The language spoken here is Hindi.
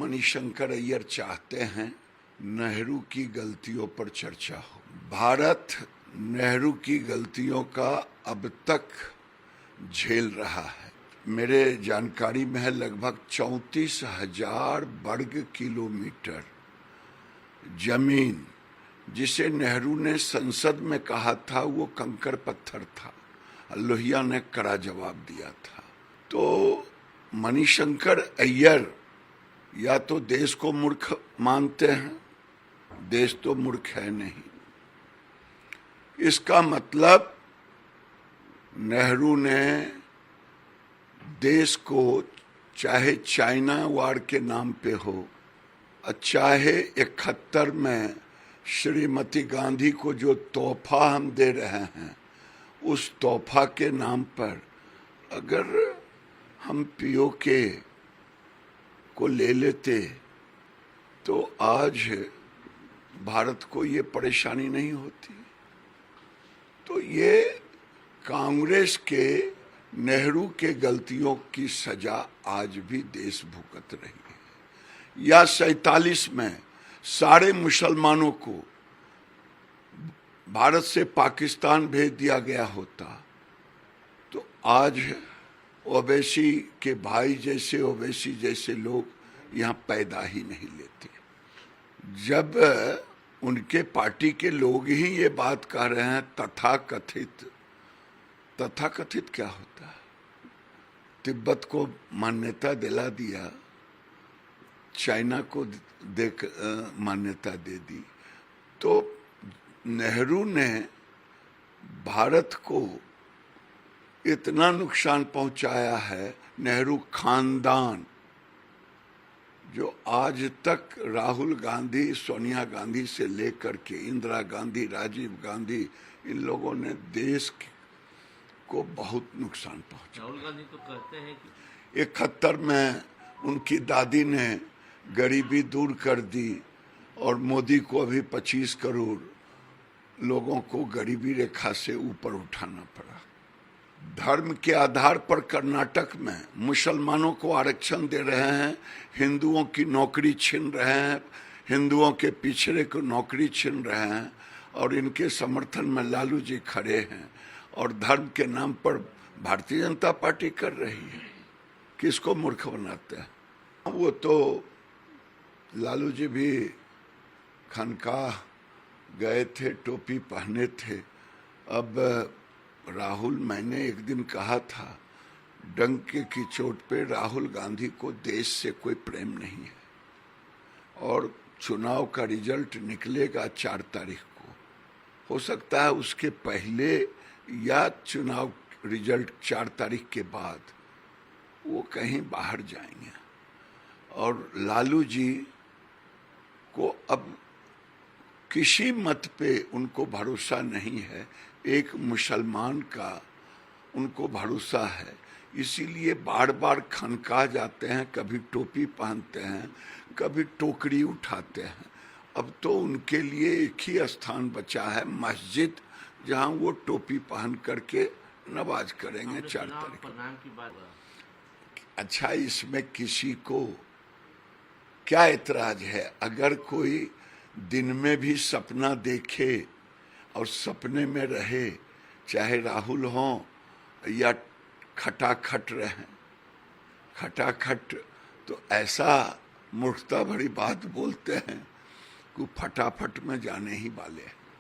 मणिशंकर अय्यर चाहते हैं नेहरू की गलतियों पर चर्चा हो। भारत नेहरू की गलतियों का अब तक झेल रहा है। मेरे जानकारी में है लगभग 34,000 वर्ग किलोमीटर जमीन जिसे नेहरू ने संसद में कहा था वो कंकड़ पत्थर था। लोहिया ने कड़ा जवाब दिया था। तो मणिशंकर अय्यर या तो देश को मूर्ख मानते हैं, देश तो मूर्ख है नहीं। इसका मतलब नेहरू ने देश को चाहे चाइना वार के नाम पे हो, चाहे 71 में श्रीमती गांधी को जो तोहफा हम दे रहे हैं उस तोहफा के नाम पर अगर हम पीओके को ले लेते तो आज भारत को ये परेशानी नहीं होती। तो ये कांग्रेस के नेहरू के गलतियों की सजा आज भी देश भुगत रही है। या 47 में सारे मुसलमानों को भारत से पाकिस्तान भेज दिया गया होता तो आज ओवैसी के भाई जैसे ओवैसी जैसे लोग यहाँ पैदा ही नहीं लेते। जब उनके पार्टी के लोग ही ये बात कह रहे हैं तथाकथित क्या होता है? तिब्बत को मान्यता दिला दिया, चाइना को मान्यता दे दी। तो नेहरू ने भारत को इतना नुकसान पहुंचाया है। नेहरू खानदान जो आज तक राहुल गांधी, सोनिया गांधी से लेकर के इंदिरा गांधी, राजीव गांधी, इन लोगों ने देश को बहुत नुकसान पहुंचाया। राहुल गांधी तो कहते हैं कि 71 में उनकी दादी ने गरीबी दूर कर दी और मोदी को अभी 25 करोड़ लोगों को गरीबी रेखा से ऊपर उठाना पड़ा। धर्म के आधार पर कर्नाटक में मुसलमानों को आरक्षण दे रहे हैं, हिंदुओं की नौकरी छीन रहे हैं, हिंदुओं के पिछड़े को नौकरी छीन रहे हैं और इनके समर्थन में लालू जी खड़े हैं और धर्म के नाम पर भारतीय जनता पार्टी कर रही है। किसको मूर्ख बनाते हैं? वो तो लालू जी भी खानकाह गए थे, टोपी पहने थे। अब राहुल, मैंने एक दिन कहा था डंके की चोट पे राहुल गांधी को देश से कोई प्रेम नहीं है और चुनाव का रिजल्ट निकलेगा 4 तारीख को। हो सकता है उसके पहले या चुनाव रिजल्ट 4 तारीख के बाद वो कहीं बाहर जाएंगे। और लालू जी को अब किसी मत पे उनको भरोसा नहीं है। एक मुसलमान का उनको भरोसा है, इसीलिए बार बार खनका जाते हैं, कभी टोपी पहनते हैं, कभी टोकरी उठाते हैं। अब तो उनके लिए एक ही स्थान बचा है, मस्जिद, जहां वो टोपी पहन करके नमाज करेंगे 4 तारीख को। अच्छा, इसमें किसी को क्या एतराज है? अगर कोई दिन में भी सपना देखे और सपने में रहे, चाहे राहुल हो या खटाखट रहे, खटाखट तो ऐसा मूर्खता भरी बात बोलते हैं कि फटाफट में जाने ही वाले हैं।